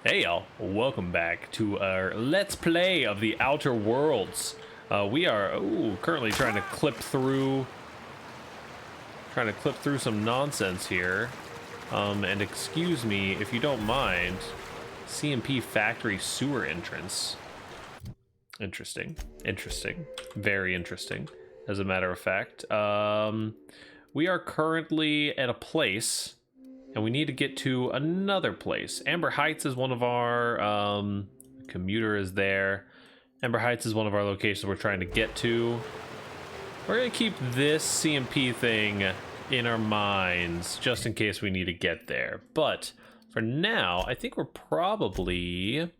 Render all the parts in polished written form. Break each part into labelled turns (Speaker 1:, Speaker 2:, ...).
Speaker 1: Hey y'all, welcome back to our Let's Play of the Outer Worlds. We are currently trying to clip through some nonsense here. And excuse me if you don't mind, CMP factory sewer entrance. Interesting, very interesting. As a matter of fact, we are currently at a place. And we need to get to another place. Amber Heights is one of our, commuter is there. Amber Heights is one of our locations we're trying to get to. We're gonna keep this CMP thing in our minds just in case we need to get there. But for now, I think we're probably,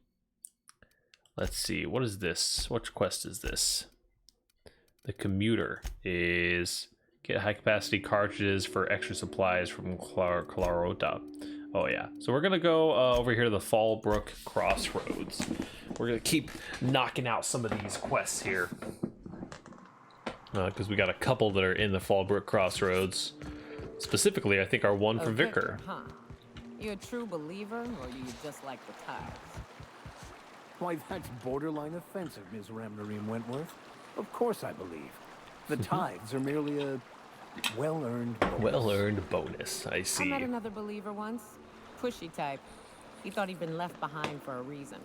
Speaker 1: let's see, what is this? Which quest is this? The commuter is get high capacity cartridges for extra supplies from Clarota. Oh yeah, so we're gonna go over here to the Fallbrook Crossroads. We're gonna keep knocking out some of these quests here. Because we got a couple that are in the Fallbrook Crossroads. Specifically, I think our one for Vicar.
Speaker 2: Huh? You a true believer, or you just like the tithes?
Speaker 3: Why, that's borderline offensive, Ms. Ramnarine Wentworth. Of course I believe. The tithes are merely a well-earned bonus.
Speaker 1: Well-earned bonus, I see.
Speaker 2: I met another believer once. Pushy type. He thought he'd been left behind for a reason.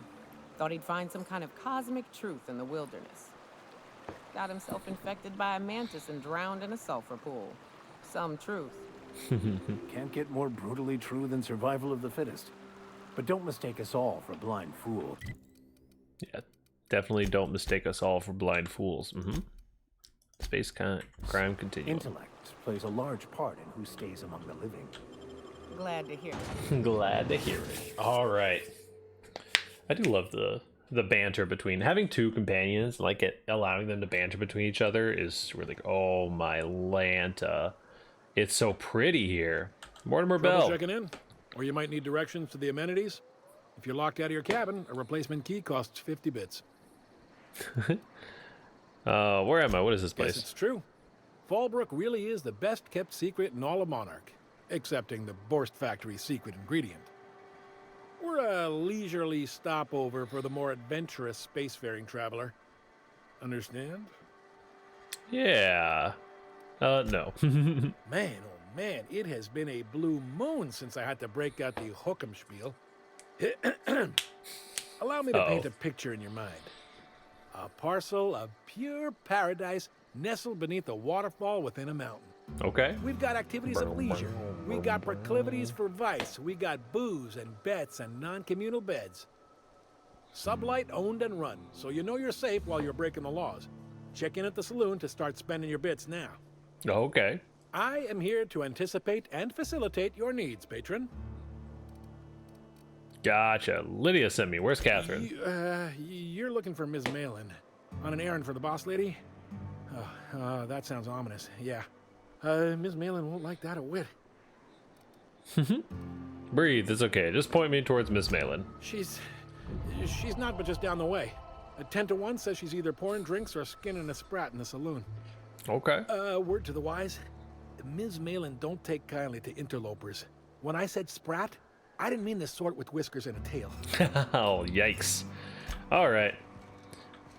Speaker 2: Thought he'd find some kind of cosmic truth in the wilderness. Got himself infected by a mantis and drowned in a sulfur pool. Some truth.
Speaker 3: Can't get more brutally true than survival of the fittest. But don't mistake us all for blind fools.
Speaker 1: Yeah, definitely don't mistake us all for blind fools. Space crime continuum.
Speaker 3: Intellect plays a large part in who stays among the living.
Speaker 2: Glad to hear it.
Speaker 1: Glad to hear it. All right. I do love the banter between having two companions, like allowing them to banter between each other is really. Oh my Lanta, it's so pretty here. Mortimer Bell.
Speaker 4: Checking in, or you might need directions to the amenities. If you're locked out of your cabin, a replacement key costs 50 bits.
Speaker 1: Where am I? What is this place?
Speaker 4: Yes, it's true. Fallbrook really is the best kept secret in all of Monarch, excepting the Borst Factory's secret ingredient. We're a leisurely stopover for the more adventurous spacefaring traveler. Understand?
Speaker 1: Yeah. No.
Speaker 4: Man, oh man, it has been a blue moon since I had to break out the hook'em spiel. Allow me to paint a picture in your mind. A parcel of pure paradise nestled beneath a waterfall within a mountain.
Speaker 1: Okay.
Speaker 4: We've got activities of leisure. We got proclivities for vice. We got booze and bets and non-communal beds. Sublight owned and run, so you know you're safe while you're breaking the laws. Check in at the saloon to start spending your bits now.
Speaker 1: Okay.
Speaker 4: I am here to anticipate and facilitate your needs, patron.
Speaker 1: Gotcha. Lydia sent me. Where's Catherine?
Speaker 4: You're looking for Ms. Malin. On an errand for the boss lady? That sounds ominous. Yeah. Ms. Malin won't like that a whit.
Speaker 1: Breathe. It's okay. Just point me towards Miss Malin.
Speaker 4: She's not but just down the way. A 10 to 1 says she's either pouring drinks or skinning a sprat in the saloon.
Speaker 1: Okay.
Speaker 4: Word to the wise. Ms. Malin don't take kindly to interlopers. When I said sprat, I didn't mean the sort with whiskers and a tail.
Speaker 1: Oh, yikes. All right.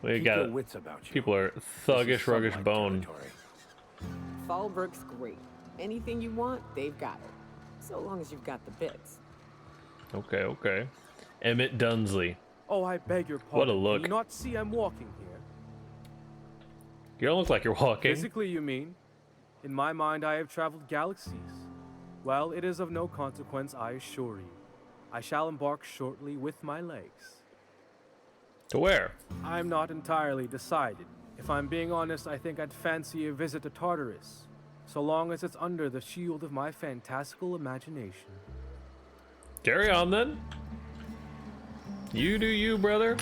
Speaker 1: We
Speaker 3: Keep
Speaker 1: got
Speaker 3: your wits about you.
Speaker 1: people are thuggish, ruggish bone.
Speaker 3: Territory.
Speaker 2: Fallbrook's great. Anything you want, they've got it. So long as you've got the bits.
Speaker 1: Okay, okay. Emmett Dunsley.
Speaker 5: Oh, I beg your pardon.
Speaker 1: What a look.
Speaker 5: Do you not see I'm walking here?
Speaker 1: You don't look like you're walking.
Speaker 5: Physically, you mean? In my mind, I have traveled galaxies. Well, it is of no consequence, I assure you. I shall embark shortly with my legs.
Speaker 1: To where?
Speaker 5: I'm not entirely decided. If I'm being honest, I think I'd fancy a visit to Tartarus, so long as it's under the shield of my fantastical imagination.
Speaker 1: Carry on then. You do you, brother.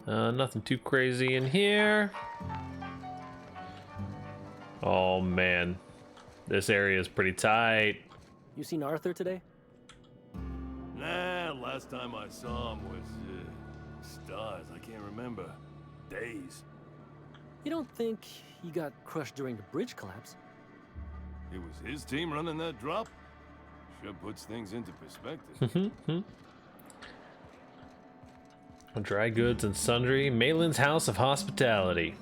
Speaker 1: Nothing too crazy in here. Oh man, this area is pretty tight.
Speaker 6: You seen Arthur today?
Speaker 7: Nah, last time I saw him was stars. I can't remember. Days.
Speaker 6: You don't think he got crushed during the bridge collapse?
Speaker 7: It was his team running that drop. Sure puts things into perspective.
Speaker 1: Dry goods and sundry. Malin's House of Hospitality.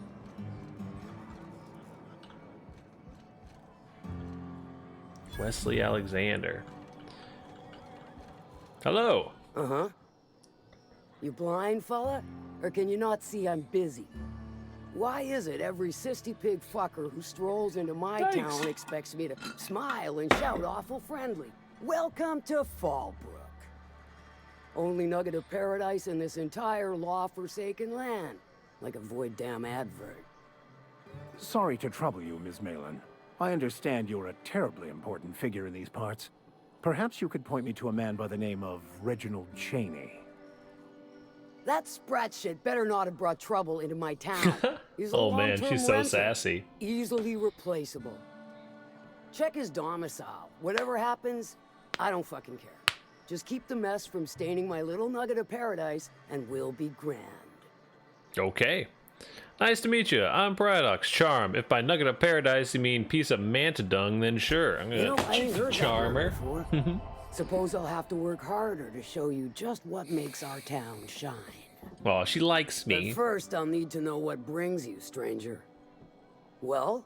Speaker 1: Wesley Alexander. Hello.
Speaker 8: Uh-huh. You blind, fella? Or can you not see I'm busy? Why is it every sissy pig fucker who strolls into my town expects me to smile and shout awful friendly? Welcome to Fallbrook. Only nugget of paradise in this entire law-forsaken land. Like a void damn advert.
Speaker 3: Sorry to trouble you, Ms. Malin. I understand you're a terribly important figure in these parts. Perhaps you could point me to a man by the name of Reginald Cheney.
Speaker 8: That sprat shit better not have brought trouble into my town. He's a
Speaker 1: Oh man,
Speaker 8: long-term
Speaker 1: she's so
Speaker 8: renter,
Speaker 1: sassy.
Speaker 8: easily replaceable. Check his domicile. Whatever happens, I don't fucking care. Just keep the mess from staining my little nugget of paradise, and we'll be grand.
Speaker 1: Okay. Nice to meet you. I'm Pariahdox. Charm. If by nugget of paradise you mean piece of manta dung, then sure. I'm gonna
Speaker 8: I ain't heard
Speaker 1: charm her.
Speaker 8: that word before. Suppose I'll have to work harder to show you just what makes our town shine.
Speaker 1: Well, she likes me.
Speaker 8: But first, I'll need to know what brings you, stranger. Well,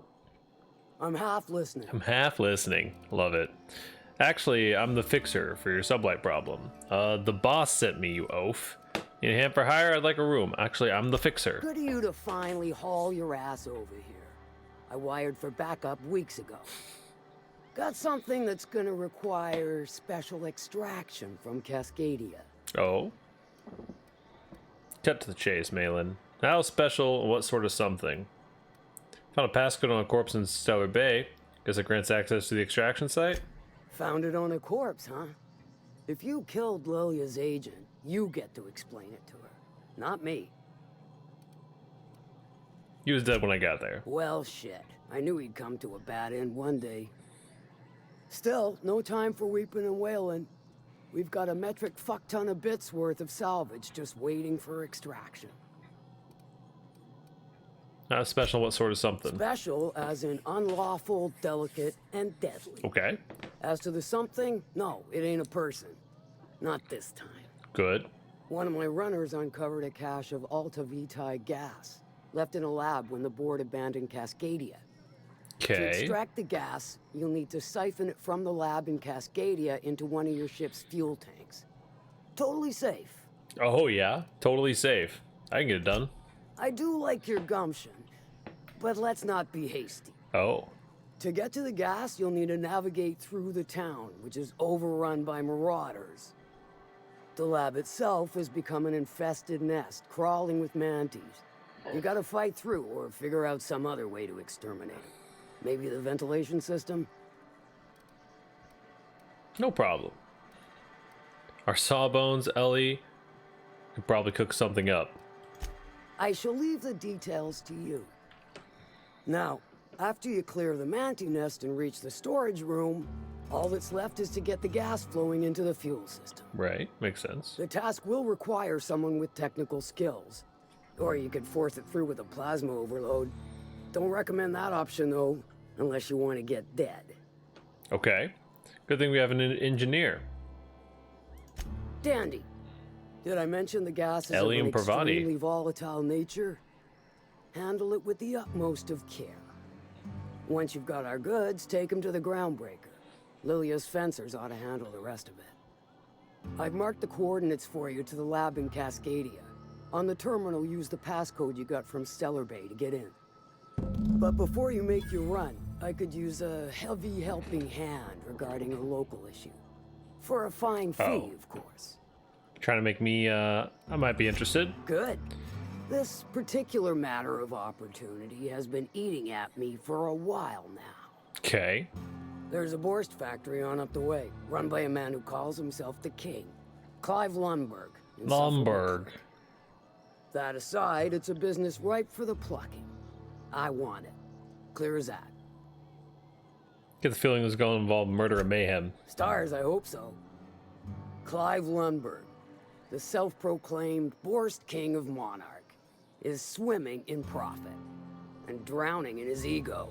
Speaker 8: I'm half listening.
Speaker 1: I'm half listening. Love it. Actually, I'm the fixer for your sublight problem. The boss sent me, you oaf. In hand for hire, I'd like a room. Actually, I'm the fixer.
Speaker 8: Good of you to finally haul your ass over here. I wired for backup weeks ago. Got something that's gonna require special extraction from Cascadia.
Speaker 1: Oh? Cut to the chase, Malin. How special, what sort of something? Found a passcode on a corpse in Stellar Bay. Guess it grants access to the extraction site?
Speaker 8: Found it on a corpse, huh? If you killed Lilia's agent, you get to explain it to her, not me.
Speaker 1: He was dead when I got there.
Speaker 8: Well, shit. I knew he'd come to a bad end one day. Still, no time for weeping and wailing. We've got a metric fuck-ton of bits worth of salvage just waiting for extraction.
Speaker 1: Not special, what sort of something?
Speaker 8: Special as in unlawful, delicate, and deadly.
Speaker 1: Okay.
Speaker 8: As to the something, no, it ain't a person. Not this time.
Speaker 1: Good.
Speaker 8: One of my runners uncovered a cache of Alta Vitae gas, left in a lab when the board abandoned Cascadia. To
Speaker 1: Okay.
Speaker 8: extract the gas, you'll need to siphon it from the lab in Cascadia into one of your ship's fuel tanks. Totally safe.
Speaker 1: Oh yeah, totally safe. I can get it done.
Speaker 8: I do like your gumption, but let's not be hasty.
Speaker 1: Oh.
Speaker 8: To get to the gas, you'll need to navigate through the town, which is overrun by marauders. The lab itself has become an infested nest, crawling with mantis. You gotta fight through or figure out some other way to exterminate them. Maybe the ventilation system?
Speaker 1: No problem. Our sawbones, Ellie, could probably cook something up.
Speaker 8: I shall leave the details to you. Now, after you clear the mantis nest and reach the storage room, all that's left is to get the gas flowing into the fuel system.
Speaker 1: Right, makes sense.
Speaker 8: The task will require someone with technical skills. Or you could force it through with a plasma overload. Don't recommend that option, though, unless you want to get dead.
Speaker 1: Okay. Good thing we have an engineer.
Speaker 8: Dandy. Did I mention the gas is of
Speaker 1: Ellie
Speaker 8: an
Speaker 1: and Parvati.
Speaker 8: extremely volatile nature? Handle it with the utmost of care. Once you've got our goods, take them to the groundbreaker. Lilia's fencers ought to handle the rest of it. I've marked the coordinates for you to the lab in Cascadia. On the terminal, use the passcode you got from Stellar Bay to get in. But before you make your run, I could use a heavy helping hand regarding a local issue. For a fine fee, of course.
Speaker 1: Trying to make me, I might be interested.
Speaker 8: Good. This particular matter of opportunity has been eating at me for a while now.
Speaker 1: Okay.
Speaker 8: There's a Borst factory on up the way, run by a man who calls himself the King, Clive Lundberg.
Speaker 1: Lomberg.
Speaker 8: That aside, it's a business ripe for the plucking. I want it. Clear as that.
Speaker 1: Get the feeling it was going to involve murder and mayhem.
Speaker 8: Stars, I hope so. Clive Lundberg, the self-proclaimed Borst King of Monarch, is swimming in profit and drowning in his ego.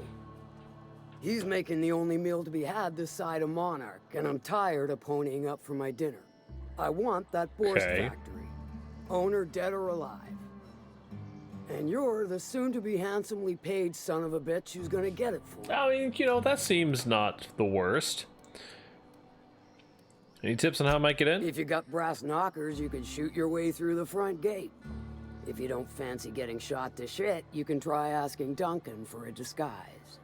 Speaker 8: He's making the only meal to be had this side of Monarch, and I'm tired of ponying up for my dinner. I want that Borst
Speaker 1: Okay.
Speaker 8: factory. owner dead or alive. And you're the soon-to-be handsomely paid son of a bitch who's gonna get it for you.
Speaker 1: I mean, you know, that seems not the worst. Any tips on how I might get in?
Speaker 8: If you got brass knockers, you can shoot your way through the front gate. If you don't fancy getting shot to shit, you can try asking Duncan for a disguise.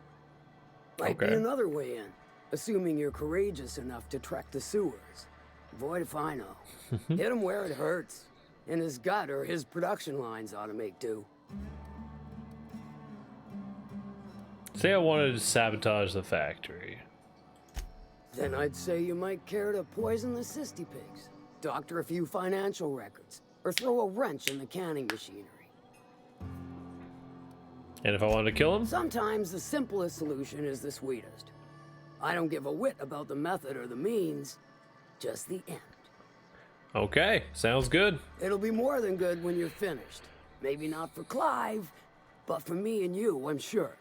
Speaker 8: Might be
Speaker 1: Okay.
Speaker 8: another way in, assuming you're courageous enough to trek the sewers. Boy, if I know. Hit him where it hurts. In his gut, or his production lines ought to make do.
Speaker 1: Say I wanted to sabotage the factory.
Speaker 8: Then I'd say you might care to poison the cysty pigs, doctor a few financial records, or throw a wrench in the canning machinery.
Speaker 1: And if I wanted to kill him?
Speaker 8: Sometimes the simplest solution is the sweetest. I don't give a whit about the method or the means, just the end.
Speaker 1: Okay, sounds good.
Speaker 8: It'll be more than good when you're finished. Maybe not for Clive, but for me and you, I'm sure.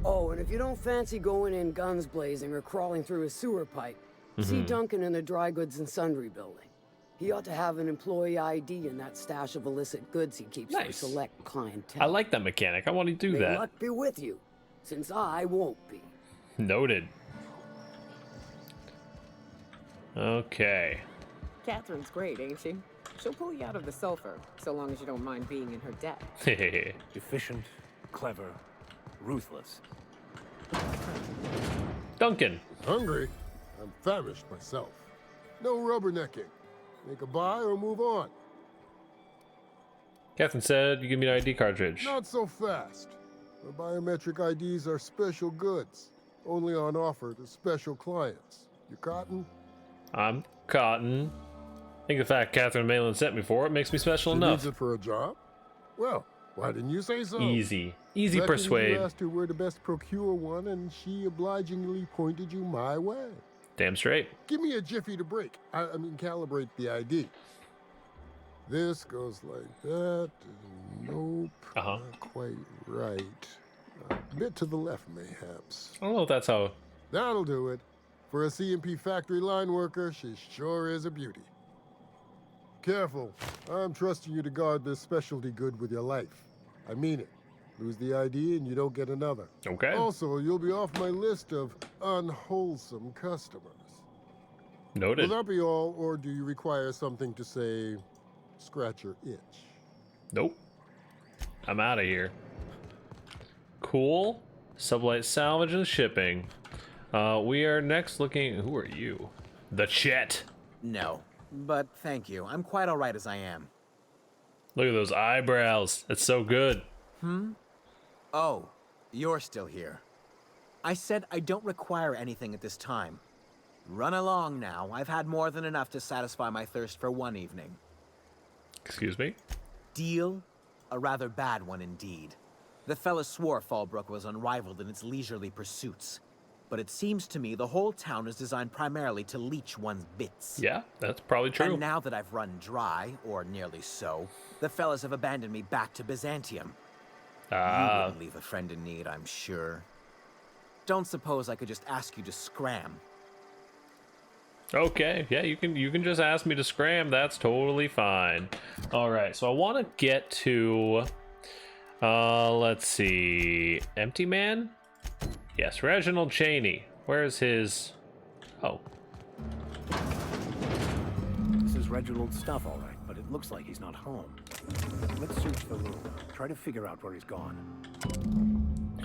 Speaker 8: Oh, and if you don't fancy going in guns blazing or crawling through a sewer pipe, see Duncan in the dry goods and sundry building. He ought to have an employee ID in that stash of illicit goods he keeps for
Speaker 1: Nice.
Speaker 8: select clientele.
Speaker 1: I like that mechanic. I want to do
Speaker 8: May
Speaker 1: that.
Speaker 8: luck be with you, since I won't be.
Speaker 1: Noted. Okay.
Speaker 2: Catherine's great, ain't she? She'll pull you out of the sulfur, so long as you don't mind being in her debt.
Speaker 3: Efficient, clever, ruthless.
Speaker 1: Duncan.
Speaker 9: Hungry? I'm famished myself. No rubbernecking. Make a buy or move on.
Speaker 1: Catherine said you give me an ID cartridge.
Speaker 9: Not so fast. The biometric IDs are special goods. Only on offer to special clients. You cotton?
Speaker 1: I'm Cotton. I think the fact Catherine Malin sent me for it makes me special
Speaker 9: She
Speaker 1: enough.
Speaker 9: needs it for a job? Well, why didn't you say so?
Speaker 1: Easy. Easy
Speaker 9: Reckon
Speaker 1: persuade.
Speaker 9: You asked her where to best procure one, and she obligingly pointed you my way.
Speaker 1: Damn straight.
Speaker 9: Give me a jiffy to break. I mean, calibrate the ID. This goes like that. Nope. Not quite right. A bit to the left, mayhaps.
Speaker 1: I don't know if that's how...
Speaker 9: That'll do it. For a CMP factory line worker, she sure is a beauty. Careful. I'm trusting you to guard this specialty good with your life. I mean it. Lose the ID and you don't get another.
Speaker 1: Okay.
Speaker 9: Also, you'll be off my list of unwholesome customers.
Speaker 1: Noted.
Speaker 9: Will that be all, or do you require something to say, scratch your itch?
Speaker 1: Nope. I'm out of here. Cool. Sublight salvage and shipping. We are next looking... Who are you? The Chet.
Speaker 10: No, but thank you. I'm quite all right as I am.
Speaker 1: Look at those eyebrows. That's so good.
Speaker 10: Oh, you're still here. I said I don't require anything at this time. Run along now. I've had more than enough to satisfy my thirst for one evening.
Speaker 1: Excuse me?
Speaker 10: Deal? A rather bad one indeed. The fella swore Fallbrook was unrivaled in its leisurely pursuits. But it seems to me the whole town is designed primarily to leech one's bits.
Speaker 1: Yeah, that's probably true.
Speaker 10: And now that I've run dry, or nearly so, the fellas have abandoned me back to Byzantium. You wouldn't leave a friend in need, I'm sure. Don't suppose I could just ask you to scram.
Speaker 1: Okay, yeah, you can just ask me to scram. That's totally fine. All right, so I want to get to, let's see, Empty Man? Yes, Reginald Cheney. Where's his... Oh.
Speaker 3: This is Reginald's stuff, all right, but it looks like he's not home. Let's search the room. Try to figure out where he's gone.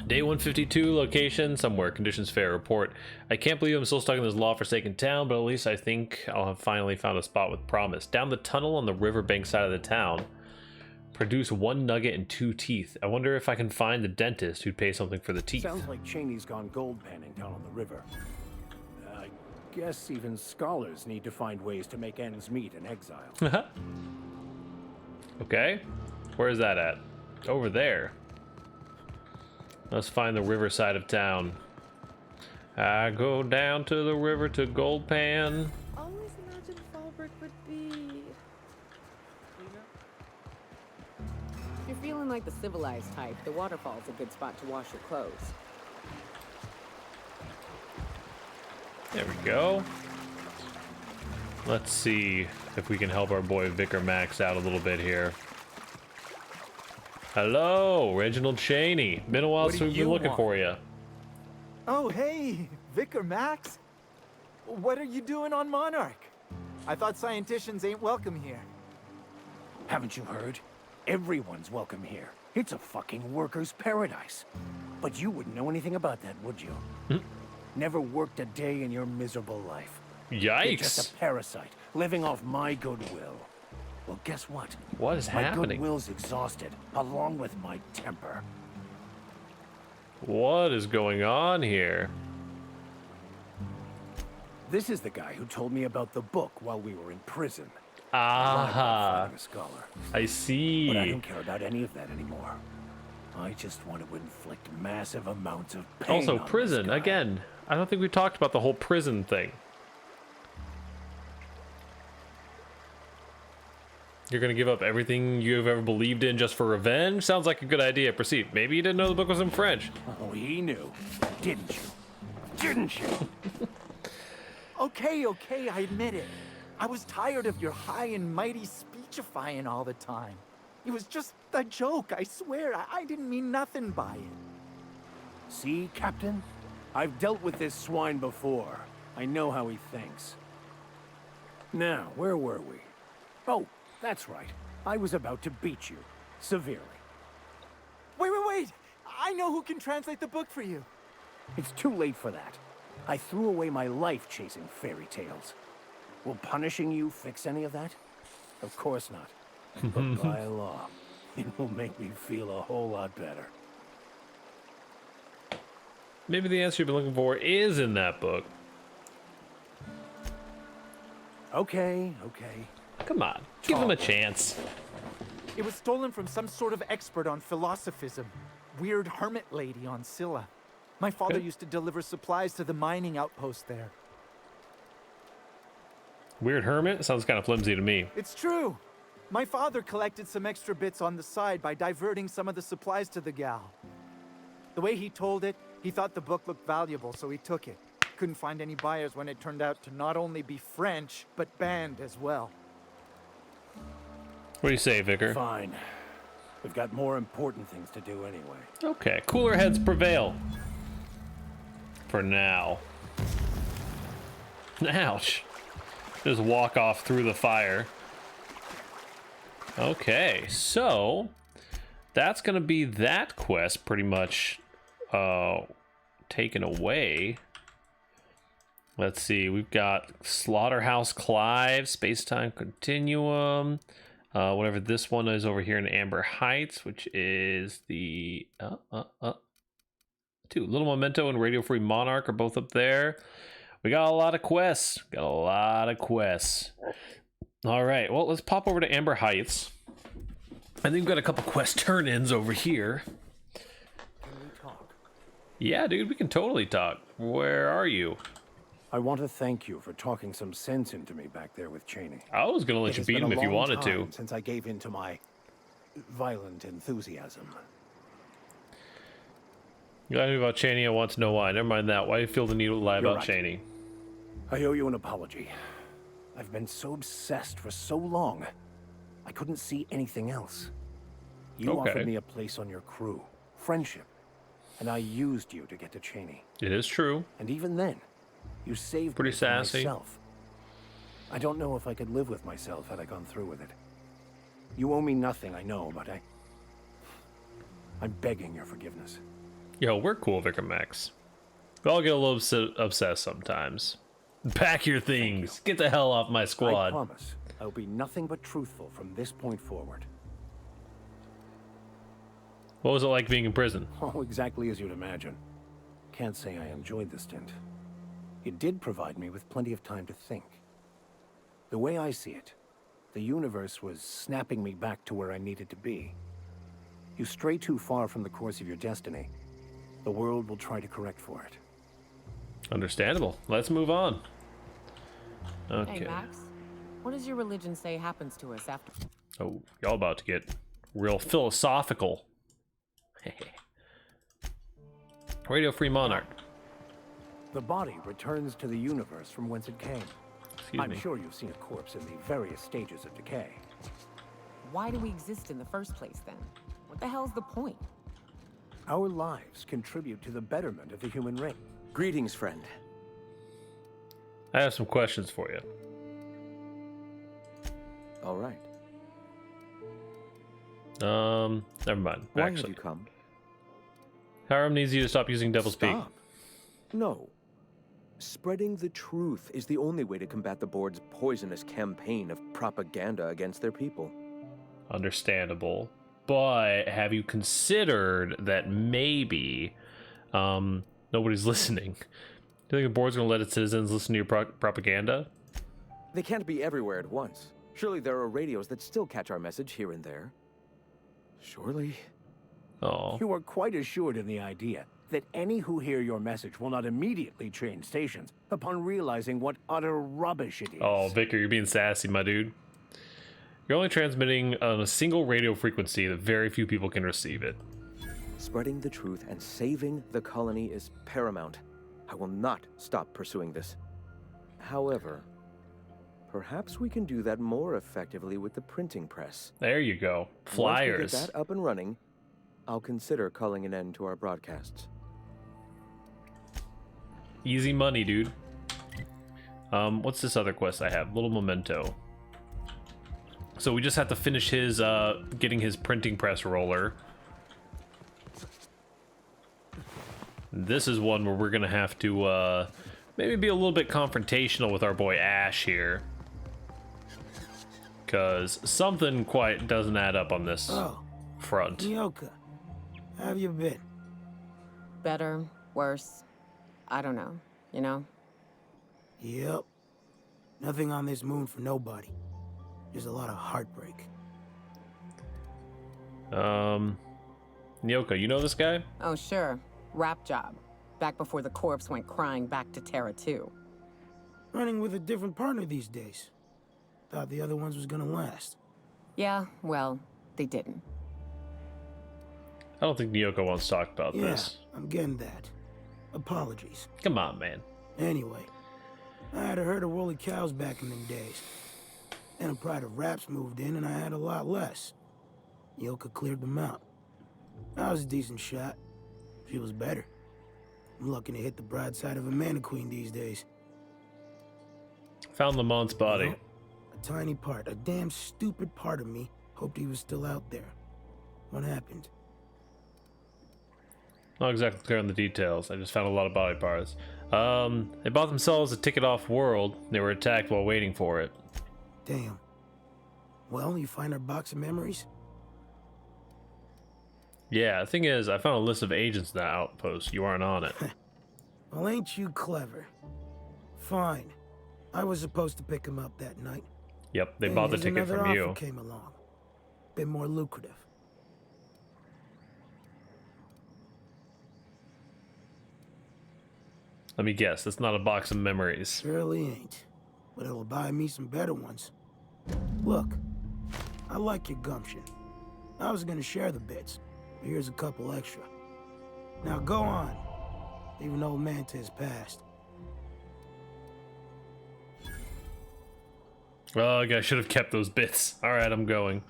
Speaker 1: Day 152, location, somewhere, conditions fair, report. I can't believe I'm still stuck in this law-forsaken town, but at least I think I'll have finally found a spot with promise. Down the tunnel on the riverbank side of the town. Produce 1 nugget and 2 teeth. I wonder if I can find the dentist who'd pay something for the teeth.
Speaker 3: Sounds like Cheney's gone gold panning down on the river. I guess even scholars need to find ways to make ends meet in exile.
Speaker 1: Okay. Where's that at? Over there. Let's find the river side of town. I go down to the river to Goldpan.
Speaker 11: Always imagined Fallbrook would be...
Speaker 2: If you're feeling like the civilized type, the waterfall's a good spot to wash your clothes.
Speaker 1: There we go. Let's see if we can help our boy Vicar Max out a little bit here. Hello, Reginald Cheney. Been a while since we've been looking for you.
Speaker 12: Oh, hey, Vicar Max. What are you doing on Monarch? I thought scienticians ain't welcome here.
Speaker 3: Haven't you heard? Everyone's welcome here. It's a fucking worker's paradise. But you wouldn't know anything about that, would you? Never worked a day in your miserable life.
Speaker 1: Yikes.
Speaker 3: You're just a parasite, living off my goodwill. Well, guess what?
Speaker 1: What is happening?
Speaker 3: My goodwill's exhausted, along with my temper.
Speaker 1: What is going on here?
Speaker 3: This is the guy who told me about the book while we were in prison.
Speaker 1: Ah,
Speaker 3: A scholar.
Speaker 1: I see.
Speaker 3: But I don't care about any of that anymore. I just want to inflict massive amounts of pain.
Speaker 1: Also,
Speaker 3: on
Speaker 1: prison,
Speaker 3: this guy.
Speaker 1: again. I don't think we talked about the whole prison thing. You're gonna give up everything you've ever believed in just for revenge? Sounds like a good idea. Proceed. Maybe you didn't know the book was in French.
Speaker 3: Oh, he knew. Didn't you? Didn't you?
Speaker 12: Okay, I admit it. I was tired of your high and mighty speechifying all the time. It was just a joke, I swear. I didn't mean nothing by it.
Speaker 3: See, Captain? I've dealt with this swine before. I know how he thinks. Now, where were we? Oh, that's right. I was about to beat you. Severely.
Speaker 12: Wait. I know who can translate the book for you.
Speaker 3: It's too late for that. I threw away my life chasing fairy tales. Will punishing you fix any of that? Of course not. But by law, it will make me feel a whole lot better.
Speaker 1: Maybe the answer you've been looking for is in that book.
Speaker 3: Okay.
Speaker 1: Come on, give him a chance.
Speaker 12: It was stolen from some sort of expert on philosophism. Weird hermit lady on Scylla. My father used to deliver supplies to the mining outpost there.
Speaker 1: Weird hermit? Sounds kind of flimsy to me.
Speaker 12: It's true. My father collected some extra bits on the side by diverting some of the supplies to the gal. The way he told it, he thought the book looked valuable, so he took it. Couldn't find any buyers when it turned out to not only be French, but banned as well.
Speaker 1: What do you say, Vicar?
Speaker 3: Fine. We've got more important things to do anyway.
Speaker 1: Okay, cooler heads prevail. For now. Ouch. Just walk off through the fire. Okay, so that's gonna be that quest pretty much taken away. Let's see, we've got Slaughterhouse Clive, Space-Time Continuum, whatever this one is over here in Amber Heights, which is the Little Memento and Radio Free Monarch are both up there. We got a lot of quests. All right, well, let's pop over to Amber Heights. I think we've got a couple quest turn-ins over here.
Speaker 3: Can we talk?
Speaker 1: Yeah, dude, we can totally talk. Where are you?
Speaker 3: I want to thank you for talking some sense into me back there with Cheney.
Speaker 1: I was gonna let you beat him if you wanted to.
Speaker 3: Since I gave in to my violent enthusiasm.
Speaker 1: You lied to me about Cheney, I want to know why. Never mind that. Why do you feel the need to lie about
Speaker 3: right.
Speaker 1: Cheney?
Speaker 3: I owe you an apology. I've been so obsessed for so long, I couldn't see anything else. You offered me a place on your crew, friendship, and I used you to get to Cheney.
Speaker 1: It is true.
Speaker 3: And even then, you saved
Speaker 1: Pretty
Speaker 3: me from
Speaker 1: sassy.
Speaker 3: myself. I don't know if I could live with myself had I gone through with it. You owe me nothing, I know, but I'm begging your forgiveness.
Speaker 1: Yo, we're cool, Vicar Max. We all get a little obsessed sometimes. Pack your things. Get the hell off my
Speaker 3: I
Speaker 1: squad.
Speaker 3: promise I'll be nothing but truthful from this point forward.
Speaker 1: What was it like being in prison?
Speaker 3: Oh, exactly as you'd imagine. Can't say I enjoyed the stint. It did provide me with plenty of time to think. The way I see it, the universe was snapping me back to where I needed to be. You stray too far from the course of your destiny, the world will try to correct for it.
Speaker 1: Understandable. Let's move on. Okay.
Speaker 2: Hey, Max. What does your religion say happens to us after?
Speaker 1: Oh, y'all about to get real philosophical. Radio Free Monarch.
Speaker 3: The body returns to the universe from whence it came.
Speaker 1: Excuse
Speaker 3: I'm
Speaker 1: me.
Speaker 3: sure you've seen a corpse in the various stages of decay.
Speaker 2: Why do we exist in the first place, then? What the hell's the point?
Speaker 3: Our lives contribute to the betterment of the human race.
Speaker 13: Greetings, friend.
Speaker 1: I have some questions for you.
Speaker 13: All right.
Speaker 1: Never mind.
Speaker 13: Why
Speaker 1: Actually,
Speaker 13: have you come?
Speaker 1: Hiram needs you to stop using Devil's Peak.
Speaker 13: Stop. No. Spreading the truth is the only way to combat the board's poisonous campaign of propaganda against their people.
Speaker 1: Understandable. But have you considered that maybe nobody's listening? Do you think the board's going to let its citizens listen to your propaganda?
Speaker 13: They can't be everywhere at once. Surely there are radios that still catch our message here and there. Surely.
Speaker 1: Oh.
Speaker 3: You are quite assured in the idea that any who hear your message will not immediately change stations upon realizing what utter rubbish it is.
Speaker 1: Oh, Vicar, you're being sassy, my dude. You're only transmitting on a single radio frequency that very few people can receive it.
Speaker 13: Spreading the truth and saving the colony is paramount. I will not stop pursuing this. However, perhaps we can do that more effectively with the printing press.
Speaker 1: There you go. Flyers.
Speaker 13: Once we get that up and running, I'll consider calling an end to our broadcasts.
Speaker 1: Easy money, dude. What's this other quest I have? Little memento. So we just have to finish his, getting his printing press roller. This is one where we're gonna have to, maybe be a little bit confrontational with our boy Ash here. Because something quite doesn't add up on this front.
Speaker 14: Nyoka, how have you been?
Speaker 2: Better, worse, I don't know, you know?
Speaker 14: Yep. Nothing on this moon for nobody. There's a lot of heartbreak.
Speaker 1: Nyoka, you know this guy?
Speaker 2: Oh, sure. Rap job. Back before the corpse went crying back to Terra 2.
Speaker 14: Running with a different partner these days. Thought the other ones was gonna last.
Speaker 2: Yeah, well, they didn't.
Speaker 1: I don't think Nyoka wants to talk about this.
Speaker 14: I'm getting that. Apologies.
Speaker 1: Come on, man.
Speaker 14: Anyway, I had a herd of woolly cows back in them days. Then a pride of raps moved in and I had a lot less. Nyoka cleared them out. I was a decent shot. She was better. I'm lucky to hit the broadside of a mana queen these days.
Speaker 1: Found Lamont's body.
Speaker 14: You know, a tiny part, a damn stupid part of me, hoped he was still out there. What happened?
Speaker 1: Not exactly clear on the details. I just found a lot of body parts. They bought themselves a ticket off world. They were attacked while waiting for it.
Speaker 14: Damn. Well, you find our box of memories?
Speaker 1: Yeah, the thing is, I found a list of agents in that outpost. You aren't on it.
Speaker 14: Well, ain't you clever? Fine. I was supposed to pick him up that night.
Speaker 1: Yep, they bought the ticket
Speaker 14: another
Speaker 1: from you.
Speaker 14: offer came along. Bit more lucrative.
Speaker 1: Let me guess, that's not a box of memories.
Speaker 14: Surely ain't. But it'll buy me some better ones. Look, I like your gumption. I was gonna share the bits. But here's a couple extra. Now go on. Even old Mantis passed.
Speaker 1: Oh, I should have kept those bits. Alright, I'm going.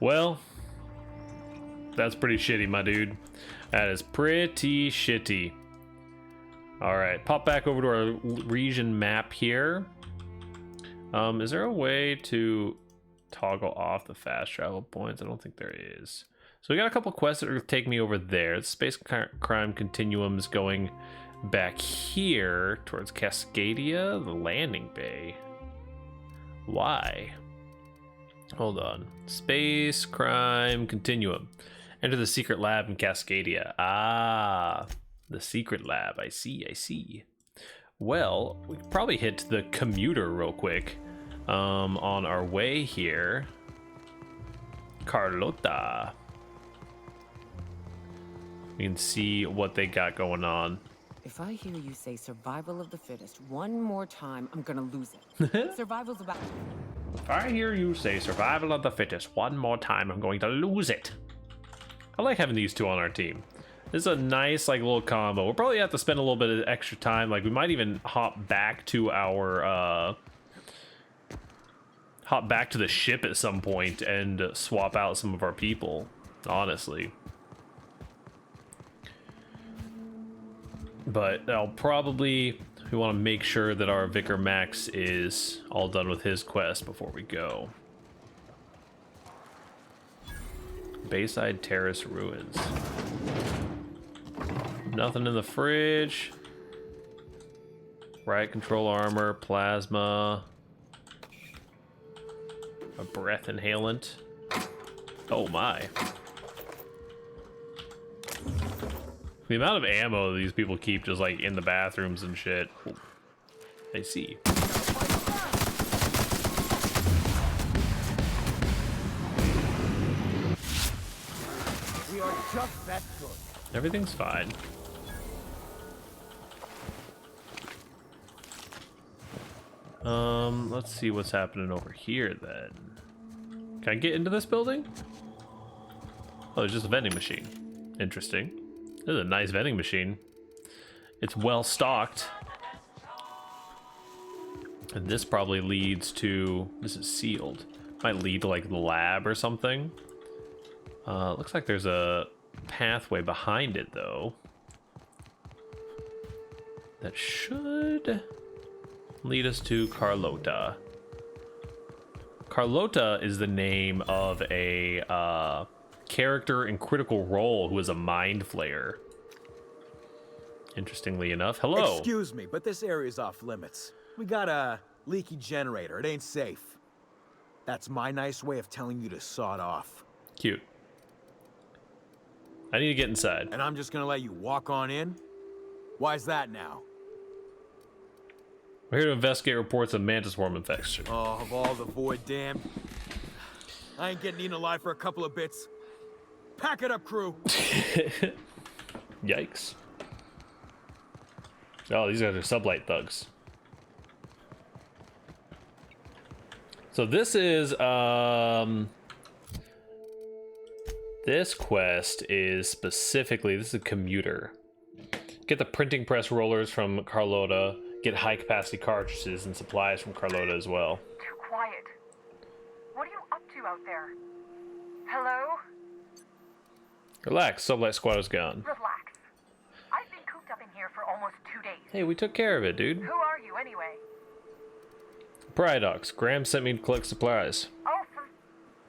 Speaker 1: Well, that's pretty shitty, my dude. That is pretty shitty. Alright, pop back over to our region map here. Is there a way to toggle off the fast travel points? I don't think there is. So we got a couple quests that are going to take me over there. The space crime continuum is going back here towards Cascadia, the landing bay. Why? Hold on. Space crime continuum. Enter the secret lab in Cascadia. Ah, the secret lab. I see, I see. Well, we could probably hit the commuter real quick on our way here. Carlota. We can see what they got going on.
Speaker 2: If I hear you say survival of the fittest one more time, I'm gonna lose it. Survival's about...
Speaker 1: If I hear you say survival of the fittest one more time, I'm going to lose it. I like having these two on our team. This is a nice, like, little combo. We'll probably have to spend a little bit of extra time. Like, we might even hop back to our hop back to the ship at some point and swap out some of our people, honestly. But I'll probably, we want to make sure that our Vicar Max is all done with his quest before we go. Bayside Terrace Ruins. Nothing in the fridge. Riot control armor, plasma. A breath inhalant. Oh my. The amount of ammo these people keep just like in the bathrooms and shit. Ooh, I see.
Speaker 12: We are just that good.
Speaker 1: Everything's fine. Let's see what's happening over here then. Can I get into this building? Oh, it's just a vending machine. Interesting. This is a nice vending machine. It's well stocked. And this probably leads to, this is sealed. Might lead to like the lab or something. Looks like there's a pathway behind it though. That should lead us to Carlota. Carlota is the name of a character in Critical Role who is a mind flayer. Interestingly enough. Hello.
Speaker 10: Excuse me, but this area is off limits. We got a leaky generator. It ain't safe. That's my nice way of telling you to sod off.
Speaker 1: Cute. I need to get inside.
Speaker 10: And I'm just gonna let you walk on in? Why's that now?
Speaker 1: We're here to investigate reports of mantis swarm infection.
Speaker 10: Oh, of all the void damned. I ain't getting eaten alive for a couple of bits. Pack it up, crew.
Speaker 1: Yikes. Oh, these guys are sublight thugs. So this is this quest is specifically, this is a commuter. Get the printing press rollers from Carlota, get high capacity cartridges and supplies from Carlota as well.
Speaker 15: Too quiet. What are you up to out there? Hello?
Speaker 1: Relax, sublight squad is gone.
Speaker 15: Relax. I've been cooped up in here for almost 2 days.
Speaker 1: Hey, we took care of it, dude.
Speaker 15: Who are you anyway?
Speaker 1: Pariahdox, Graham sent me to collect supplies.
Speaker 15: Oh,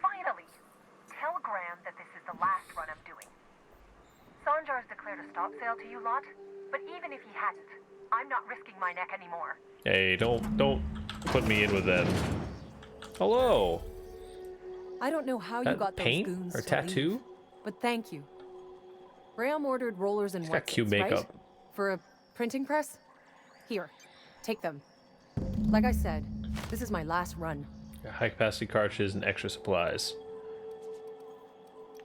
Speaker 15: finally. Tell Graham that this is the last run I'm doing. Sanjar's declared a stop sale to you lot, but even if he hadn't, I'm not risking my neck anymore.
Speaker 1: Hey, don't put me in with them. Hello.
Speaker 16: I don't know how you got those
Speaker 1: paint
Speaker 16: goons
Speaker 1: or
Speaker 16: to
Speaker 1: tattoo?
Speaker 16: leave, but thank you. Graham ordered rollers and
Speaker 1: He's got cute
Speaker 16: Watsons,
Speaker 1: makeup.
Speaker 16: right? For a printing press? Here, take them. Like I said, this is my last run.
Speaker 1: High capacity cartridges and extra supplies.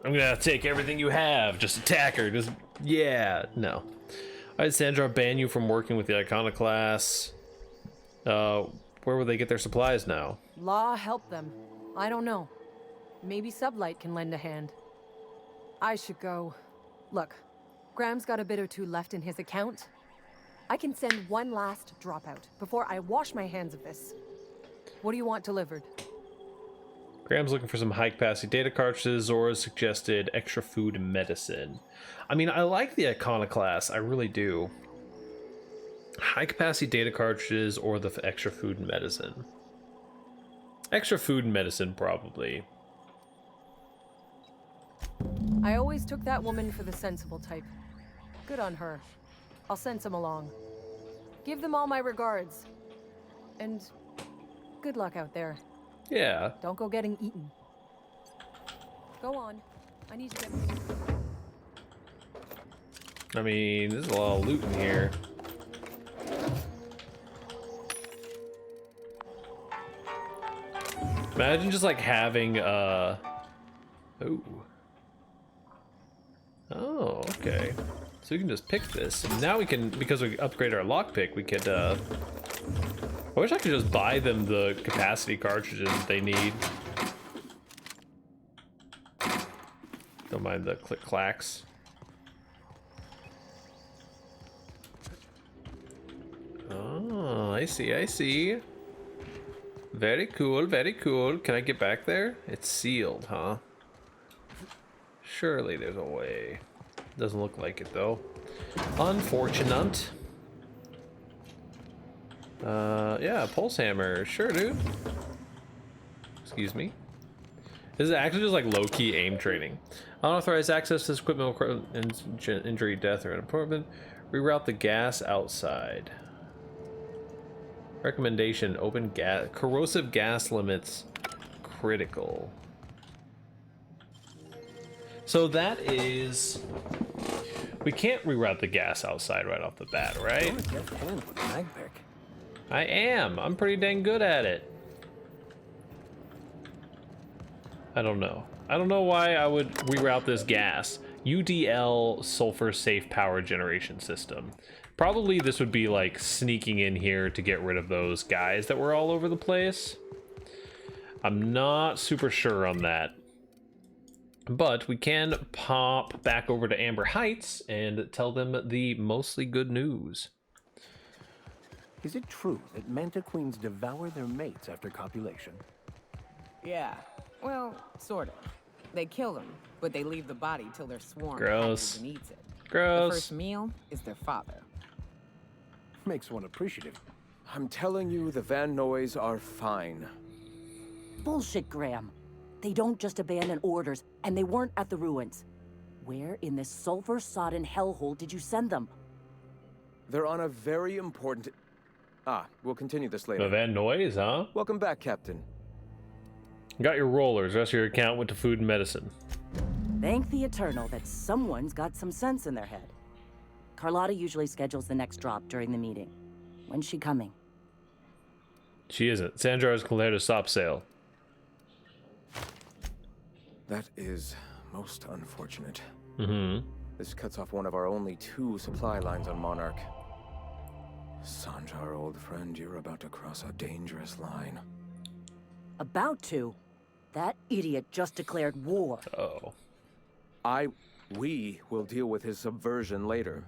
Speaker 1: I'm gonna take everything you have. Just attack her. Just, yeah. No. Alright, Sandra, ban you from working with the Iconoclasts. Where will they get their supplies now?
Speaker 16: Law help them. I don't know. Maybe Sublight can lend a hand. I should go. Look, Graham's got a bit or two left in his account. I can send one last dropout before I wash my hands of this. What do you want delivered?
Speaker 1: Graham's looking for some high-capacity data cartridges. Zora's suggested extra food and medicine. I mean, I like the Iconoclast. I really do. High-capacity data cartridges or the extra food and medicine. Extra food and medicine, probably.
Speaker 16: I always took that woman for the sensible type. Good on her. I'll send some along. Give them all my regards. And good luck out there.
Speaker 1: Yeah.
Speaker 16: Don't go getting eaten. Go on. I need to get...
Speaker 1: I mean, there's a lot of loot in here. Imagine just like having ooh. Oh, okay. So we can just pick this. And now we can, because we upgrade our lockpick, we could I wish I could just buy them the capacity cartridges that they need. Don't mind the click clacks. Oh, I see, I see. Very cool, very cool. Can I get back there? It's sealed, huh? Surely there's a way. Doesn't look like it, though. Unfortunate. Yeah, pulse hammer. Sure, dude. Excuse me. This is actually just like low-key aim training. Unauthorized access to this equipment will injury, death, or improvement. Reroute the gas outside. Recommendation: open gas. Corrosive gas limits critical. So that is. We can't reroute the gas outside right off the bat, right? I am. I'm pretty dang good at it. I don't know. I don't know why I would reroute this gas. UDL sulfur safe power generation system. Probably this would be like sneaking in here to get rid of those guys that were all over the place. I'm not super sure on that. But we can pop back over to Amber Heights and tell them the mostly good news.
Speaker 3: Is it true that manta queens devour their mates after copulation?
Speaker 2: Yeah. Well, sort of. They kill them, but they leave the body till their swarm
Speaker 1: Gross.
Speaker 2: hatches and eats it.
Speaker 1: Gross.
Speaker 2: The first meal is their father.
Speaker 3: Makes one appreciative.
Speaker 13: I'm telling you, the Van Noys are fine.
Speaker 17: Bullshit, Graham. They don't just abandon orders, and they weren't at the ruins. Where in this sulfur-sodden hellhole did you send them?
Speaker 13: They're on a very important... we'll continue this later.
Speaker 1: The Van Noys, huh?
Speaker 13: Welcome back, Captain.
Speaker 1: Got your rollers. Rest of your account went to food and medicine.
Speaker 17: Thank the Eternal that someone's got some sense in their head. Carlotta usually schedules the next drop during the meeting. When's she coming?
Speaker 1: She isn't. Sanjar has declared a stop sale.
Speaker 13: That is most unfortunate.
Speaker 1: Mm-hmm.
Speaker 13: This cuts off one of our only 2 supply lines on Monarch. Sanjar, old friend, you're about to cross a dangerous line.
Speaker 17: About to? That idiot just declared war.
Speaker 1: Uh-oh.
Speaker 13: We will deal with his subversion later.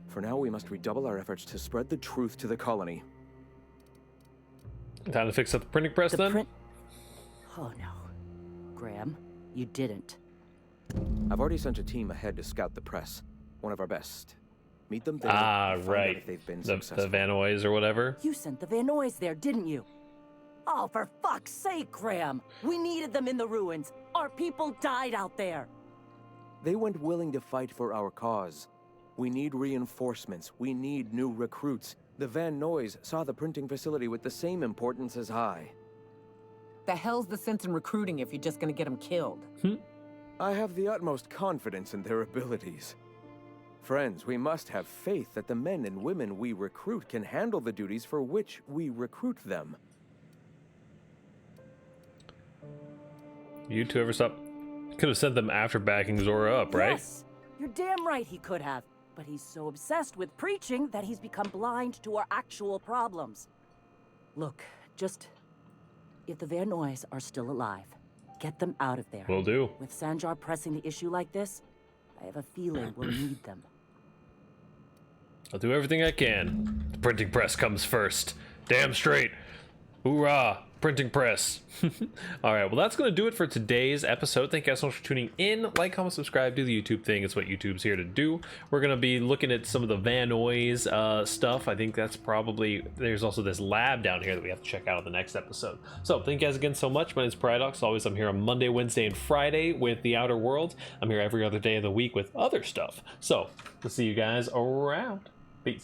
Speaker 13: For now, we must redouble our efforts to spread the truth to the colony.
Speaker 1: Time to fix up the printing press then?
Speaker 17: Oh no. Graham, you didn't.
Speaker 13: I've already sent a team ahead to scout the press. One of our best. Meet them there.
Speaker 1: Right.
Speaker 13: If they've been
Speaker 1: the
Speaker 13: successful.
Speaker 1: Van Noys or whatever.
Speaker 17: You sent the Van Noys there, didn't you? Oh, for fuck's sake, Graham! We needed them in the ruins. Our people died out there.
Speaker 13: They went willing to fight for our cause. We need reinforcements. We need new recruits. The Van Noys saw the printing facility with the same importance as I.
Speaker 2: The hell's the sense in recruiting if you're just gonna get them killed?
Speaker 13: I have the utmost confidence in their abilities. Friends, we must have faith that the men and women we recruit can handle the duties for which we recruit them.
Speaker 1: You two ever stop? Could have sent them after backing Zora up, right?
Speaker 17: Yes, you're damn right he could have. But he's so obsessed with preaching that he's become blind to our actual problems. Look, just... if the Van Noys are still alive, get them out of there.
Speaker 1: Will do.
Speaker 17: With Sanjar pressing the issue like this, I have a feeling we'll need them.
Speaker 1: I'll do everything I can. The printing press comes first. Damn straight. Hoorah! Printing press. All right, well, that's going to do it for today's episode. Thank you guys so much for tuning in. Like, comment, subscribe, do the YouTube thing. It's what YouTube's here to do. We're going to be looking at some of the Van Noys stuff. I think that's probably... there's also this lab down here that we have to check out in the next episode. So, thank you guys again so much. My name is Pariahdox. Always, I'm here on Monday, Wednesday, and Friday with The Outer Worlds. I'm here every other day of the week with other stuff. So, we'll see you guys around. Peace.